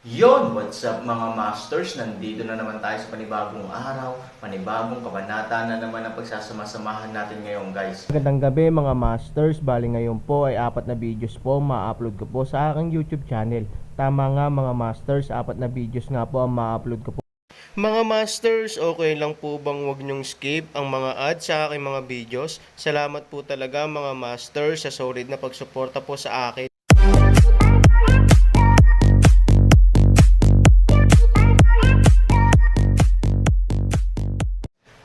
What's up mga masters? Nandito na naman tayo sa panibagong araw, panibagong kabanata na naman ang pagsasama-samahan natin ngayon guys. Magandang gabi mga masters, bali ngayon po ay 4 na videos po ma-upload ko po sa aking YouTube channel. Tama nga mga masters, 4 na videos nga po ang ma-upload ko po. Mga masters, okay lang po bang wag nyong skip ang mga ads sa aking mga videos? Salamat po talaga mga masters sa solid na pagsuporta po sa akin.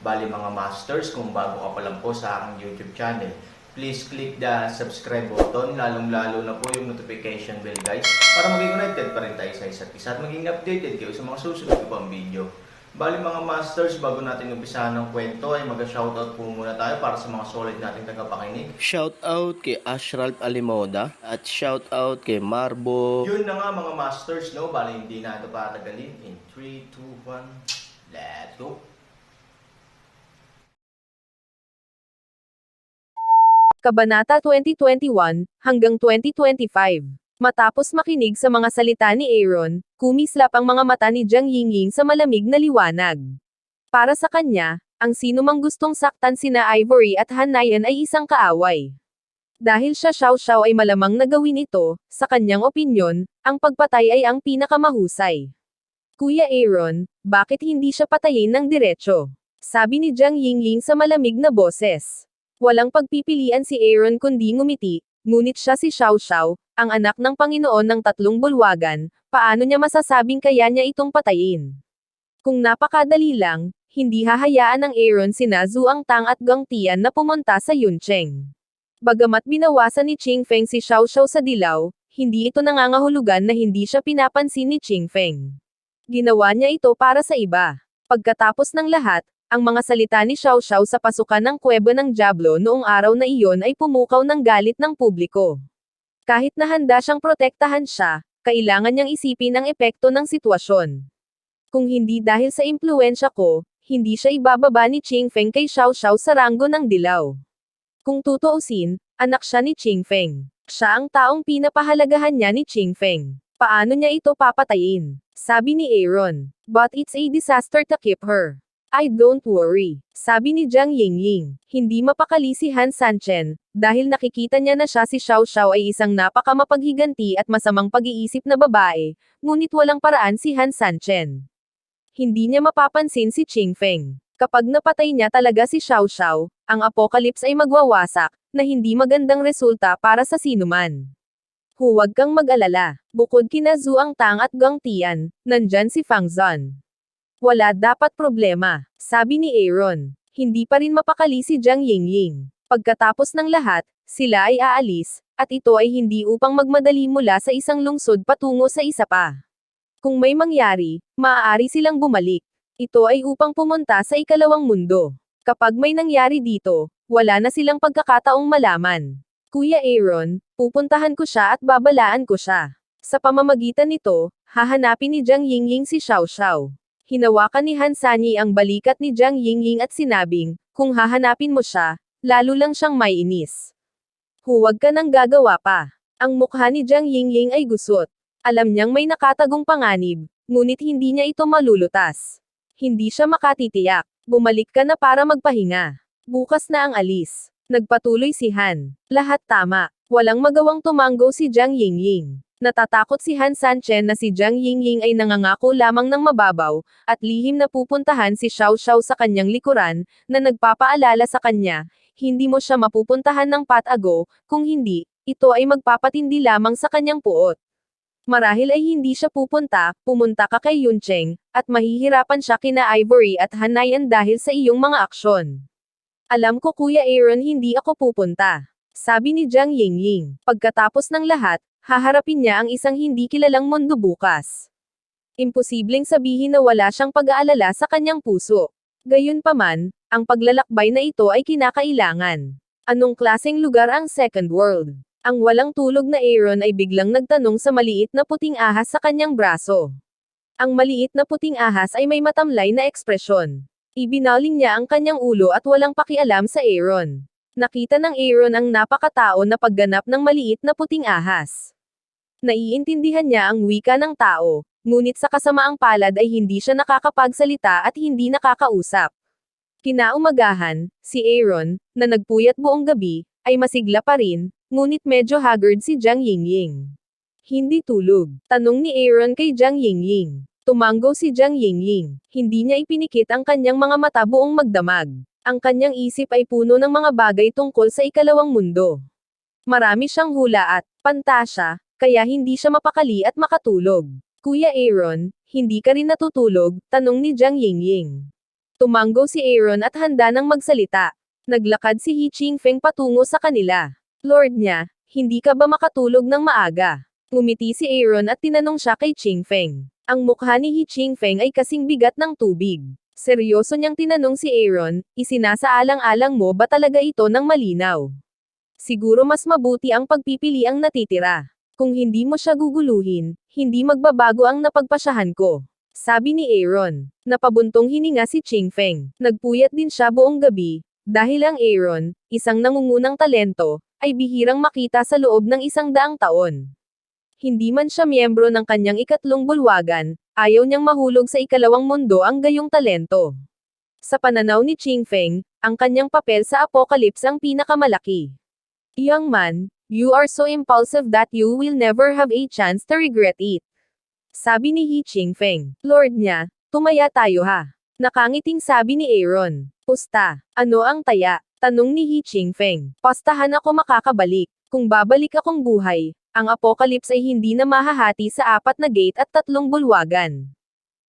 Bali mga masters, kung bago ka pa lang po sa aking YouTube channel, please click the subscribe button, lalong-lalo na po yung notification bell guys, para maging connected pa rin tayo sa isa't isa at maging updated kayo sa mga susunod ko pang video. Bali mga masters, bago natin umpisahan ng kwento ay mag-shoutout po muna tayo para sa mga solid nating tagapakinig. Shoutout kay Ashraf Alimoda at shoutout kay Marbo. Yun na nga mga masters, no? Bali hindi na ito patagalin. In 3, 2, 1, let's go! Kabanata 2021 hanggang 2025. Matapos makinig sa mga salita ni Aaron, kumislap ang mga mata ni Jiang Yingying sa malamig na liwanag. Para sa kanya, ang sinumang gustong saktan sina Ivory at Hanayan ay isang kaaway. Dahil siya Xiao Xiao ay malamang na gawin ito, sa kanyang opinyon, ang pagpatay ay ang pinakamahusay. Kuya Aaron, bakit hindi siya patayin ng diretsyo? Sabi ni Jiang Yingying sa malamig na boses. Walang pagpipilian si Aaron kundi ngumiti, ngunit siya si Xiao Xiao, ang anak ng Panginoon ng tatlong bulwagan, paano niya masasabing kaya niya itong patayin? Kung napakadali lang, hindi hahayaan ng Aaron sina Zhuang Tang at Gang Tian na pumunta sa Yuncheng. Bagamat binawasan ni Qing Feng si Xiao Xiao sa dilaw, hindi ito nangangahulugan na hindi siya pinapansin ni Qing Feng. Ginawa niya ito para sa iba. Pagkatapos ng lahat, ang mga salita ni Xiao Xiao sa pasukan ng kuweba ng Diablo noong araw na iyon ay pumukaw ng galit ng publiko. Kahit na handa siyang protektahan siya, kailangan niyang isipin ang epekto ng sitwasyon. Kung hindi dahil sa impluwensya ko, hindi siya ibababa ni Qing Feng kay Xiao Xiao sa ranggo ng dilaw. Kung tutuusin, anak siya ni Qing Feng. Siya ang taong pinapahalagahan niya ni Qing Feng. Paano niya ito papatayin? Sabi ni Aaron. But it's a disaster to keep her. I don't worry, sabi ni Jiang Yingying. Hindi mapakali si Han Sanchen, dahil nakikita niya na siya si Xiao Xiao ay isang napakamapaghiganti at masamang pag-iisip na babae, ngunit walang paraan si Han Sanchen. Hindi niya mapapansin si Qing Feng. Kapag napatay niya talaga si Xiao Xiao, ang apocalypse ay magwawasak, na hindi magandang resulta para sa sinuman. Huwag kang mag-alala, bukod kina Zhuang Tang at Gang Tian, nandyan si Fang Zhan. Wala dapat problema, sabi ni Aaron. Hindi pa rin mapakali si Jiang Yingying. Pagkatapos ng lahat, sila ay aalis, at ito ay hindi upang magmadali mula sa isang lungsod patungo sa isa pa. Kung may mangyari, maaari silang bumalik. Ito ay upang pumunta sa ikalawang mundo. Kapag may nangyari dito, wala na silang pagkakataong malaman. Kuya Aaron, pupuntahan ko siya at babalaan ko siya. Sa pamamagitan nito, hahanapin ni Jiang Yingying si Xiao Xiao. Hinawakan ni Han Sanyi ang balikat ni Jiang Yingying at sinabing, kung hahanapin mo siya, lalo lang siyang may inis. Huwag ka nang gagawa pa. Ang mukha ni Jiang Yingying ay gusot. Alam niyang may nakatagong panganib, ngunit hindi niya ito malulutas. Hindi siya makatitiyak. Bumalik ka na para magpahinga. Bukas na ang alis. Nagpatuloy si Han. Lahat tama. Walang magawang tumanggo si Jiang Yingying. Natatakot si Han Sanchen na si Jiang Yingying ay nangangako lamang ng mababaw, at lihim na pupuntahan si Xiao Xiao sa kanyang likuran, na nagpapaalala sa kanya, hindi mo siya mapupuntahan ng patago, kung hindi, ito ay magpapatindi lamang sa kanyang puot. Marahil ay hindi siya pumunta ka kay Yuncheng, at mahihirapan siya kina Ivory at Hanayan dahil sa iyong mga aksyon. Alam ko Kuya Aaron hindi ako pupunta. Sabi ni Jiang Yingying. Pagkatapos ng lahat, haharapin niya ang isang hindi kilalang mundo bukas. Imposibleng sabihin na wala siyang pag-aalala sa kanyang puso. Gayunpaman, ang paglalakbay na ito ay kinakailangan. Anong klaseng lugar ang Second World? Ang walang tulog na Aaron ay biglang nagtanong sa maliit na puting ahas sa kanyang braso. Ang maliit na puting ahas ay may matamlay na ekspresyon. Ibinaling niya ang kanyang ulo at walang pakialam sa Aaron. Nakita ng Aaron ang napakatao na pagganap ng maliit na puting ahas. Naiintindihan niya ang wika ng tao, Ngunit sa kasamaang palad ay hindi siya nakakapagsalita at hindi nakakausap. Kinaumagahan, si Aaron, na nagpuyat buong gabi, ay masigla pa rin, ngunit medyo haggard si Jiang Yingying. Hindi tulog. Tanong ni Aaron kay Jiang Yingying. Tumango si Jiang Yingying. Hindi niya ipinikit ang kanyang mga mata buong magdamag. Ang kanyang isip ay puno ng mga bagay tungkol sa ikalawang mundo. Marami siyang hula at pantasya, kaya hindi siya mapakali at makatulog. Kuya Aaron, hindi ka rin natutulog? Tanong ni Jiang Yingying. Tumango si Aaron at handa nang magsalita. Naglakad si He Qingfeng patungo sa kanila. Lord niya, hindi ka ba makatulog ng maaga? Ngumiti si Aaron at tinanong siya kay Qingfeng. Ang mukha ni He Qingfeng ay kasing bigat ng tubig. Seryoso niyang tinanong si Aaron, isinasaalang-alang mo ba talaga ito ng malinaw? Siguro mas mabuti ang pagpipili ang natitira. Kung hindi mo siya guguluhin, hindi magbabago ang napagpasyahan ko. Sabi ni Aaron. Napabuntong hininga si Qingfeng. Nagpuyat din siya buong gabi, dahil ang Aaron, isang nangungunang talento, ay bihirang makita sa loob ng 100 taon. Hindi man siya miyembro ng kanyang ikatlong bulwagan, ayaw niyang mahulog sa ikalawang mundo ang gayong talento. Sa pananaw ni Qingfeng, ang kanyang papel sa Apocalypse ang pinakamalaki. Young man, you are so impulsive that you will never have a chance to regret it. Sabi ni He Qingfeng. Lord niya, tumaya tayo ha. Nakangiting sabi ni Aaron. Pusta. Ano ang taya? Tanong ni He Qingfeng. Pastahan ako makakabalik. Kung babalik akong buhay, ang Apocalypse ay hindi na mahahati sa 4 na gate at 3 bulwagan.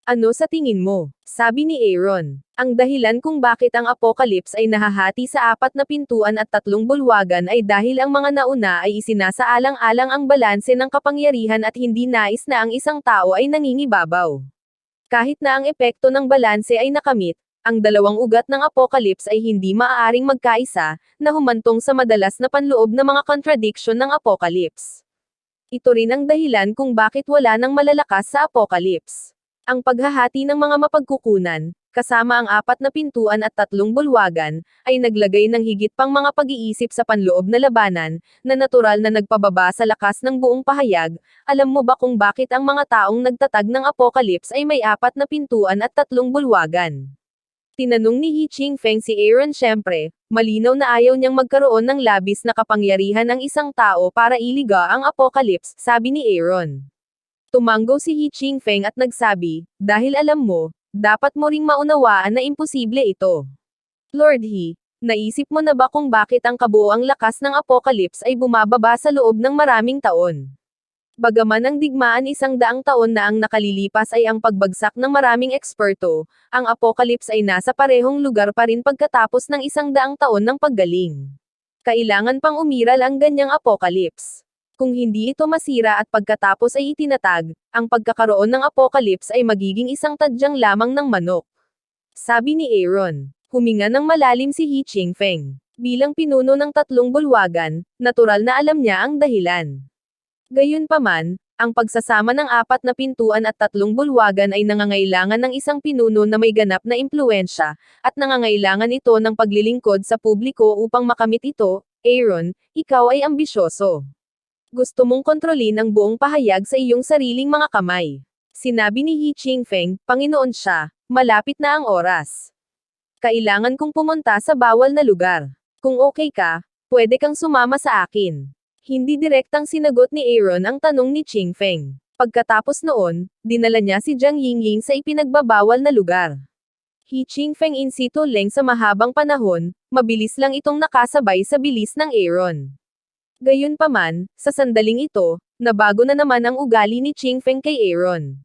Ano sa tingin mo? Sabi ni Aaron. Ang dahilan kung bakit ang Apocalypse ay nahahati sa 4 na pintuan at 3 bulwagan ay dahil ang mga nauna ay isinasaalang-alang ang balanse ng kapangyarihan at hindi nais na ang isang tao ay nangingibabaw. Kahit na ang epekto ng balanse ay nakamit, ang dalawang ugat ng Apocalypse ay hindi maaaring magkaisa, na humantong sa madalas na panloob na mga contradiction ng Apocalypse. Ito rin ang dahilan kung bakit wala nang malalakas sa Apocalypse. Ang paghahati ng mga mapagkukunan, kasama ang 4 na pintuan at 3 bulwagan, ay naglagay ng higit pang mga pag-iisip sa panloob na labanan, na natural na nagpababa sa lakas ng buong pahayag. Alam mo ba kung bakit ang mga taong nagtatag ng Apocalypse ay may 4 na pintuan at 3 bulwagan? Tinanong ni He Qingfeng si Aaron. Siyempre, malinaw na ayaw niyang magkaroon ng labis na kapangyarihan ang isang tao para iliga ang Apocalypse, sabi ni Aaron. Tumango si He Qingfeng at nagsabi, dahil alam mo, dapat mo ring maunawaan na imposible ito. Lord He, naisip mo na ba kung bakit ang kabuoang lakas ng Apocalypse ay bumababa sa loob ng maraming taon? Bagaman ang digmaan 100 taon na ang nakalilipas ay ang pagbagsak ng maraming eksperto, ang Apocalypse ay nasa parehong lugar pa rin pagkatapos ng 100 taon ng paggaling. Kailangan pang umiral ang ganyang Apocalypse. Kung hindi ito masira at pagkatapos ay itinatag, ang pagkakaroon ng Apocalypse ay magiging isang tadyang lamang ng manok. Sabi ni Aaron. Huminga ng malalim si He Qingfeng. Bilang pinuno ng 3 bulwagan, natural na alam niya ang dahilan. Gayunpaman, ang pagsasama ng 4 na pintuan at 3 bulwagan ay nangangailangan ng isang pinuno na may ganap na impluwensya, at nangangailangan ito ng paglilingkod sa publiko upang makamit ito. Aaron, ikaw ay ambisyoso. Gusto mong kontrolin ang buong pahayag sa iyong sariling mga kamay. Sinabi ni He Qingfeng, Panginoon siya, malapit na ang oras. Kailangan kong pumunta sa bawal na lugar. Kung okay ka, pwede kang sumama sa akin. Hindi direktang sinagot ni Aaron ang tanong ni Qingfeng. Pagkatapos noon, dinala niya si Jiang Yingying sa ipinagbabawal na lugar. He Qingfeng in situ leng sa mahabang panahon, mabilis lang itong nakasabay sa bilis ng Aaron. Gayunpaman, sa sandaling ito, nabago na naman ang ugali ni Qingfeng kay Aaron.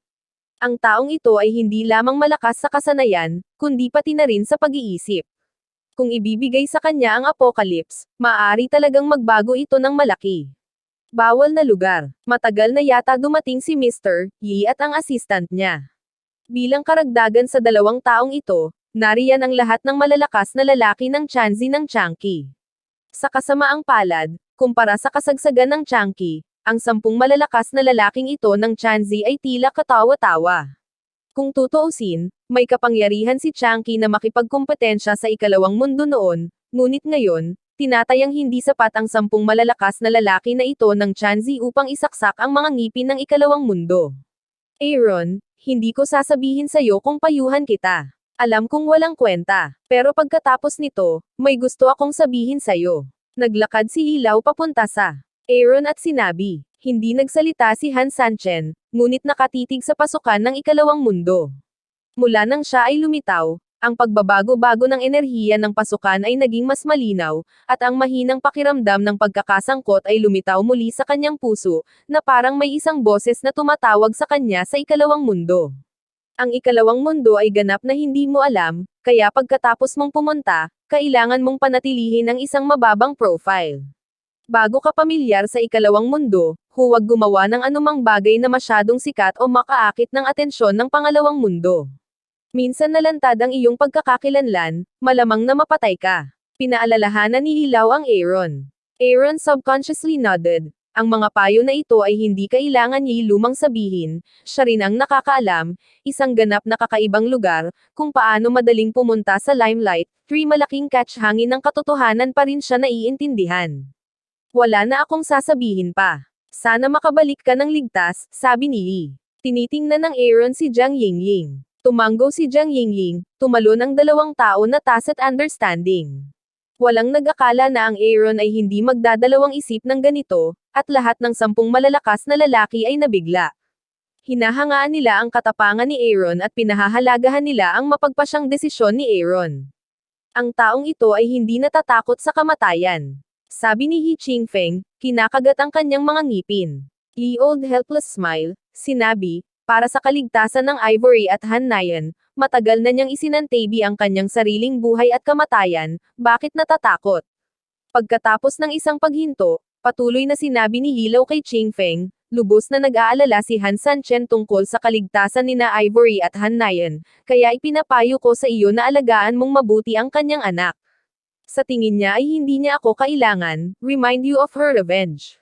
Ang taong ito ay hindi lamang malakas sa kasanayan, kundi pati na rin sa pag-iisip. Kung ibibigay sa kanya ang Apocalypse, maaari talagang magbago ito ng malaki. Bawal na lugar. Matagal na yata dumating si Mr. Yi at ang assistant niya. Bilang karagdagan sa 2 taong ito, nariyan ang lahat ng malalakas na lalaki ng Chanzi ng Changqi. Sa kasamaang palad, kumpara sa kasagsagan ng Changqi, ang 10 malalakas na lalaking ito ng Chanzi ay tila katawa-tawa. Kung tutuusin, may kapangyarihan si Changqi na makipagkompetensya sa ikalawang mundo noon, ngunit ngayon, tinatayang hindi sapat ang 10 malalakas na lalaki na ito ng Chanzi upang isaksak ang mga ngipin ng ikalawang mundo. Aaron, hindi ko sasabihin sa'yo kung payuhan kita. Alam kong walang kwenta. Pero pagkatapos nito, may gusto akong sabihin sa'yo. Naglakad si Hilaw papunta sa Aaron at sinabi. Hindi nagsalita si Han Sanchen, ngunit nakatitig sa pasukan ng ikalawang mundo. Mula nang siya ay lumitaw, ang pagbabago-bago ng enerhiya ng pasukan ay naging mas malinaw, at ang mahinang pakiramdam ng pagkakasangkot ay lumitaw muli sa kanyang puso, na parang may isang boses na tumatawag sa kanya sa ikalawang mundo. Ang ikalawang mundo ay ganap na hindi mo alam, kaya pagkatapos mong pumunta, kailangan mong panatilihin ang isang mababang profile. Bago ka pamilyar sa ikalawang mundo, huwag gumawa ng anumang bagay na masyadong sikat o makaakit ng atensyon ng pangalawang mundo. Minsan nalantad ang iyong pagkakakilanlan, malamang na mapatay ka. Pinaalalahanan ni Hilaw ang Aaron. Aaron subconsciously nodded. Ang mga payo na ito ay hindi kailangan niya lumang sabihin, siya rin ang nakakaalam, isang ganap na kakaibang lugar, kung paano madaling pumunta sa limelight, 3 malaking catch hangin ng katotohanan pa rin siya naiintindihan. Wala na akong sasabihin pa. Sana makabalik ka ng ligtas, sabi ni Yi. Tinitingnan ng Aaron si Jiang Yingying. Tumanggo si Jiang Yingying, tumalon ang 2 tao na tacit understanding. Walang nag-akala na ang Aaron ay hindi magdadalawang isip ng ganito, at lahat ng 10 malalakas na lalaki ay nabigla. Hinahangaan nila ang katapangan ni Aaron at pinahahalagahan nila ang mapagpasyang desisyon ni Aaron. Ang taong ito ay hindi natatakot sa kamatayan. Sabi ni He Qingfeng, kinakagat ang kanyang mga ngipin. Ye Old helpless smile, sinabi, para sa kaligtasan ng Ivory at Han Nayan, matagal na niyang isinantabi ang kanyang sariling buhay at kamatayan, bakit natatakot? Pagkatapos ng isang paghinto, patuloy na sinabi ni Hilaw kay Qingfeng, lubos na nag-aalala si Han Sanchen tungkol sa kaligtasan nina Ivory at Han Nayan, kaya ipinapayo ko sa iyo na alagaan mong mabuti ang kanyang anak. Sa tingin niya ay hindi niya ako kailangan, remind you of her revenge.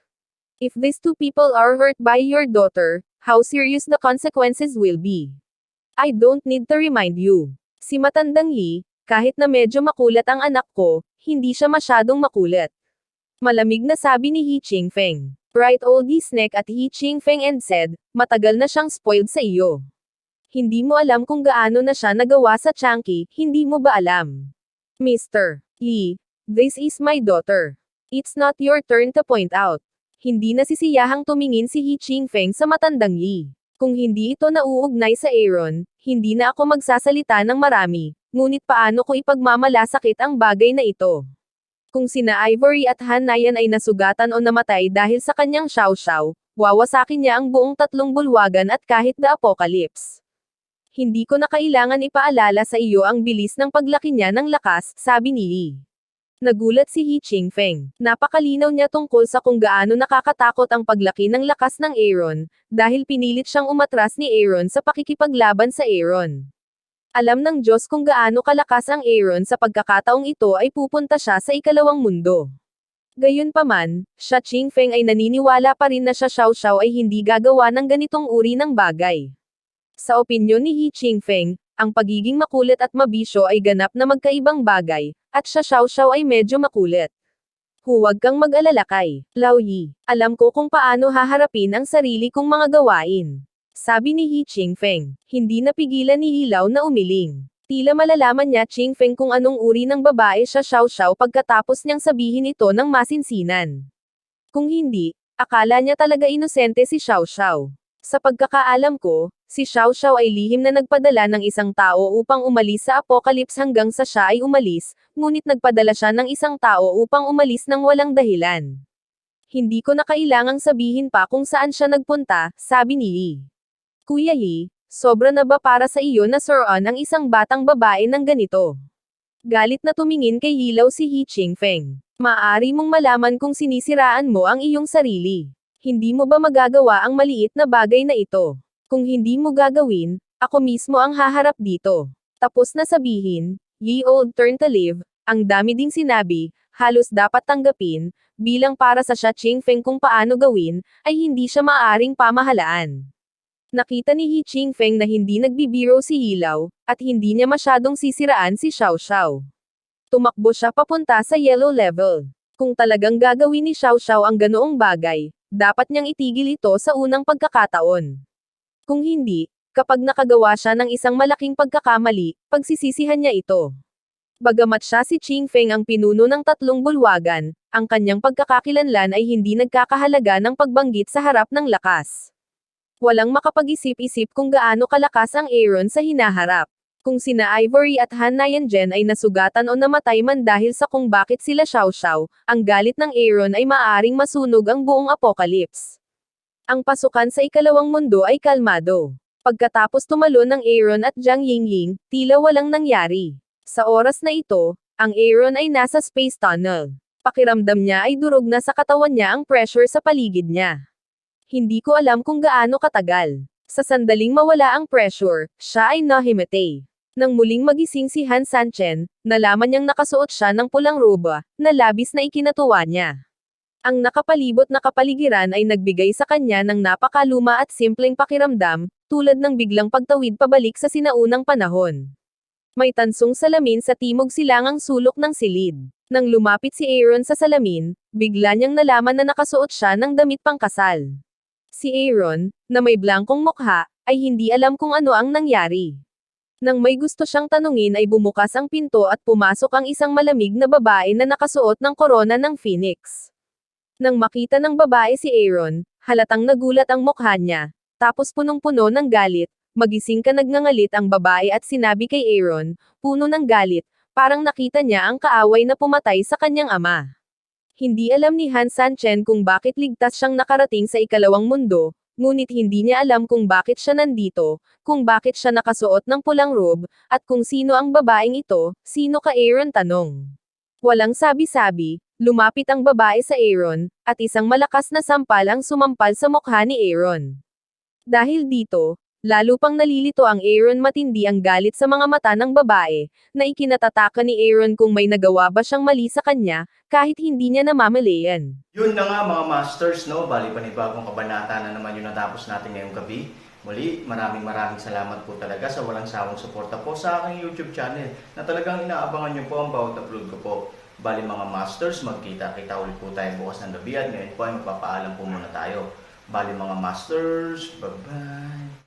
If these 2 people are hurt by your daughter, how serious the consequences will be. I don't need to remind you. Si matandang Yi, kahit na medyo makulat ang anak ko, hindi siya masyadong makulat. Malamig na sabi ni He Qingfeng. Bright old Yi snack at He Qingfeng and said, matagal na siyang spoiled sa iyo. Hindi mo alam kung gaano na siya nagawa sa Changqi, hindi mo ba alam? Mr. Yi, this is my daughter. It's not your turn to point out. Hindi nasisiyahang tumingin si He Qingfeng sa matandang Yi. Kung hindi ito nauugnay sa Aaron, hindi na ako magsasalita ng marami, ngunit paano ko ipagmamalasakit ang bagay na ito? Kung sina Ivory at Han Nayan ay nasugatan o namatay dahil sa kanyang xiao-xiao, wawasakin niya ang buong 3 bulwagan at kahit the apocalypse. Hindi ko na kailangan ipaalala sa iyo ang bilis ng paglaki niya ng lakas, sabi ni Yi. Nagulat si He Qingfeng. Napakalinaw niya tungkol sa kung gaano nakakatakot ang paglaki ng lakas ng Aaron, dahil pinilit siyang umatras ni Aaron sa pakikipaglaban sa Aaron. Alam ng Diyos kung gaano kalakas ang Aaron sa pagkakataong ito ay pupunta siya sa ikalawang mundo. Gayunpaman, siya Qingfeng ay naniniwala pa rin na siya xiao-xiao ay hindi gagawa ng ganitong uri ng bagay. Sa opinyon ni He Qingfeng, ang pagiging makulit at mabisyo ay ganap na magkaibang bagay, at siya xiao-xiao ay medyo makulit. Huwag kang mag-alala kay Lao Yi. Alam ko kung paano haharapin ang sarili kong mga gawain. Sabi ni He Qingfeng. Hindi napigilan ni Hilaw na umiling. Tila malalaman niya Qingfeng kung anong uri ng babae siya xiao-xiao pagkatapos niyang sabihin ito ng masinsinan. Kung hindi, akala niya talaga inosente si xiao-xiao. Sa pagkakaalam ko, si xiao-xiao ay lihim na nagpadala ng isang tao upang umalis sa apocalypse hanggang sa siya ay umalis, ngunit nagpadala siya ng isang tao upang umalis ng walang dahilan. Hindi ko na kailangang sabihin pa kung saan siya nagpunta, sabi ni Yi. Kuya Yi, sobra na ba para sa iyo na suruan ang isang batang babae ng ganito? Galit na tumingin kay Hilaw si He Qingfeng. Maaari mong malaman kung sinisiraan mo ang iyong sarili. Hindi mo ba magagawa ang maliit na bagay na ito? Kung hindi mo gagawin, ako mismo ang haharap dito. Tapos na sabihin, Ye Old turn to live, ang dami ding sinabi, halos dapat tanggapin, bilang para sa siya Qingfeng kung paano gawin, ay hindi siya maaaring pamahalaan. Nakita ni He Qingfeng na hindi nagbibiro si Hilaw, at hindi niya masyadong sisiraan si xiao-xiao. Tumakbo siya papunta sa yellow level. Kung talagang gagawin ni xiao-xiao ang ganoong bagay, dapat niyang itigil ito sa unang pagkakataon. Kung hindi, kapag nakagawa siya ng isang malaking pagkakamali, pagsisisihan niya ito. Bagamat siya si Ching Feng ang pinuno ng 3 bulwagan, ang kanyang pagkakakilanlan ay hindi nagkakahalaga ng pagbanggit sa harap ng lakas. Walang makapag-isip-isip kung gaano kalakas ang Aaron sa hinaharap. Kung sina Ivory at Han Nayanjen ay nasugatan o namatay man dahil sa kung bakit sila Xiao, ang galit ng Aaron ay maaaring masunog ang buong apocalypse. Ang pasukan sa ikalawang mundo ay kalmado. Pagkatapos tumalon ng Aaron at Jiang Yingying, tila walang nangyari. Sa oras na ito, ang Aaron ay nasa space tunnel. Pakiramdam niya ay durog na sa katawan niya ang pressure sa paligid niya. Hindi ko alam kung gaano katagal. Sa sandaling mawala ang pressure, siya ay nahimete. Nang muling magising si Han Sanchen, nalaman niyang nakasuot siya ng pulang roba, na labis na ikinatuwa niya. Ang nakapalibot na kapaligiran ay nagbigay sa kanya ng napakaluma at simpleng pakiramdam, tulad ng biglang pagtawid pabalik sa sinaunang panahon. May tansong salamin sa timog silangang sulok ng silid. Nang lumapit si Aaron sa salamin, bigla niyang nalaman na nakasuot siya ng damit pangkasal. Si Aaron, na may blangkong mukha, ay hindi alam kung ano ang nangyari. Nang may gusto siyang tanungin ay bumukas ang pinto at pumasok ang isang malamig na babae na nakasuot ng korona ng Phoenix. Nang makita ng babae si Aaron, halatang nagulat ang mukha niya, tapos punong-puno ng galit, magising ka nagngangalit ang babae at sinabi kay Aaron, puno ng galit, parang nakita niya ang kaaway na pumatay sa kanyang ama. Hindi alam ni Han Sanchen kung bakit ligtas siyang nakarating sa ikalawang mundo, ngunit hindi niya alam kung bakit siya nandito, kung bakit siya nakasuot ng pulang robe, at kung sino ang babaeng ito. Sino ka, Aaron? Tanong. Walang sabi-sabi, lumapit ang babae sa Aaron, at isang malakas na sampal ang sumampal sa mukha ni Aaron. Dahil dito, lalo pang nalilito ang Aaron. Matindi ang galit sa mga mata ng babae, na ikinatataka ni Aaron kung may nagawa ba siyang mali sa kanya, kahit hindi niya namamalayan. Yun na nga mga masters, no? Bali panibagong kabanata na naman yung natapos natin ngayong gabi. Muli, maraming salamat po talaga sa walang sawang suporta po sa aking YouTube channel na talagang inaabangan nyo po ang bawat upload ko po. Bali mga masters, magkita-kita ulit po tayo bukas ng gabi at ngayon po ay magpapaalam po muna tayo. Bali mga masters, bye-bye!